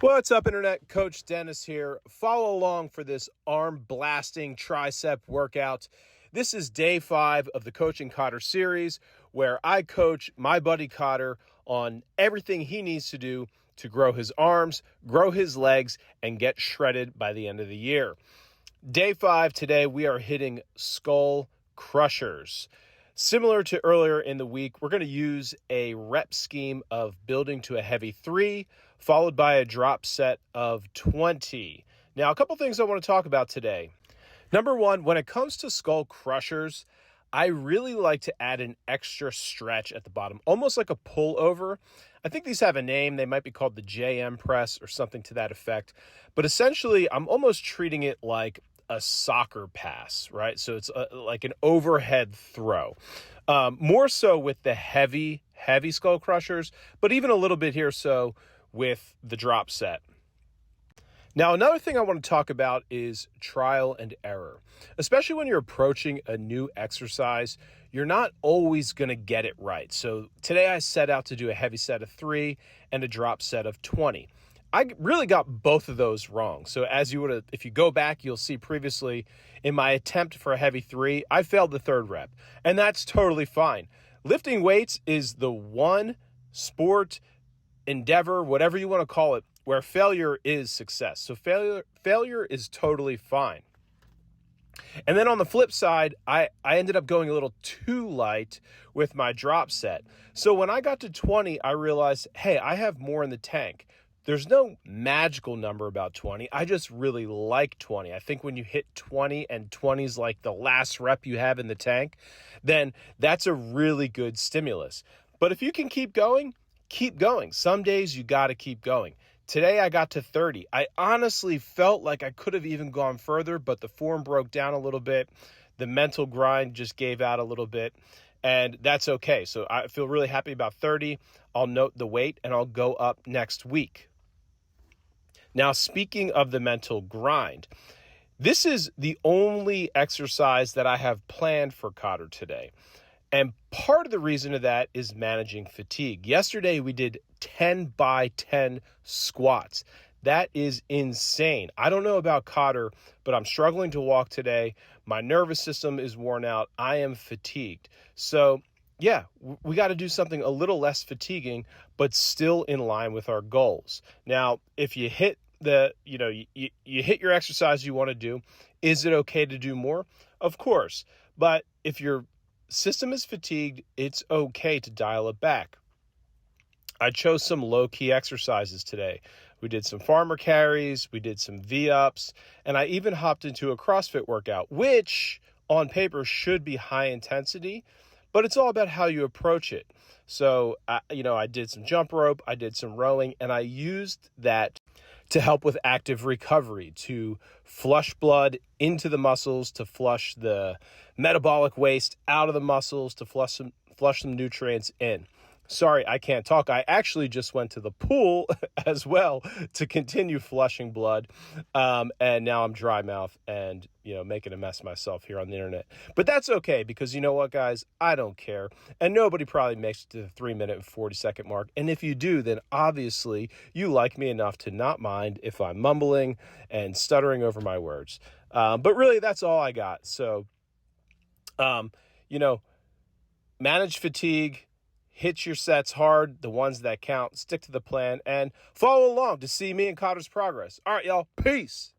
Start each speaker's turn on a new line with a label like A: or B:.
A: What's up, Internet? Coach Dennis here. Follow along for this arm-blasting tricep workout. This is day 5 of the Coaching Cotter series, where I coach my buddy Cotter on everything he needs to do to grow his arms, grow his legs, and get shredded by the end of the year. Day 5 today, we are hitting skull crushers. Similar to earlier in the week, we're going to use a rep scheme of building to a heavy 3, followed by a drop set of 20. Now, a couple things I want to talk about today. Number one, when it comes to skull crushers, I really like to add an extra stretch at the bottom, almost like a pullover. I think these have a name. They might be called the JM press or something to that effect. But essentially, I'm almost treating it like a soccer pass, right? So it's like an overhead throw. More so with the heavy skull crushers, but even a little bit here so with the drop set. Now, another thing I want to talk about is trial and error. Especially when you're approaching a new exercise, you're not always going to get it right. So today I set out to do a heavy set of 3 and a drop set of 20. I really got both of those wrong. So if you go back, you'll see previously in my attempt for a heavy 3, I failed the 3rd rep, and that's totally fine. Lifting weights is the one sport, endeavor, whatever you want to call it, where failure is success. So failure is totally fine. And then on the flip side, I ended up going a little too light with my drop set. So when I got to 20, I realized, hey, I have more in the tank. There's no magical number about 20. I just really like 20. I think when you hit 20 and 20 is like the last rep you have in the tank, then that's a really good stimulus. But if you can keep going, keep going. Some days you got to keep going. Today I got to 30. I honestly felt like I could have even gone further, but the form broke down a little bit. The mental grind just gave out a little bit, and that's okay. So I feel really happy about 30. I'll note the weight, and I'll go up next week. Now, speaking of the mental grind, this is the only exercise that I have planned for Cotter today. And part of the reason of that is managing fatigue. Yesterday, we did 10 by 10 squats. That is insane. I don't know about Cotter, but I'm struggling to walk today. My nervous system is worn out. I am fatigued. So yeah, we got to do something a little less fatiguing, but still in line with our goals. Now, if you hit you hit your exercise you want to do, is it okay to do more? Of course. But if your system is fatigued, it's okay to dial it back. I chose some low-key exercises today. We did some farmer carries, we did some V-ups, and I even hopped into a CrossFit workout, which on paper should be high intensity, but it's all about how you approach it. So, I did some jump rope, I did some rowing, and I used that to help with active recovery, to flush blood into the muscles, to flush the metabolic waste out of the muscles, to flush some nutrients in. Sorry, I can't talk. I actually just went to the pool as well to continue flushing blood. And now I'm dry mouth and, making a mess of myself here on the internet. But that's okay, because you know what, guys? I don't care. And nobody probably makes it to the 3-minute and 40-second mark. And if you do, then obviously you like me enough to not mind if I'm mumbling and stuttering over my words. But really, that's all I got. So, manage fatigue. Hit your sets hard, the ones that count, stick to the plan, and follow along to see me and Cotter's progress. All right, y'all. Peace.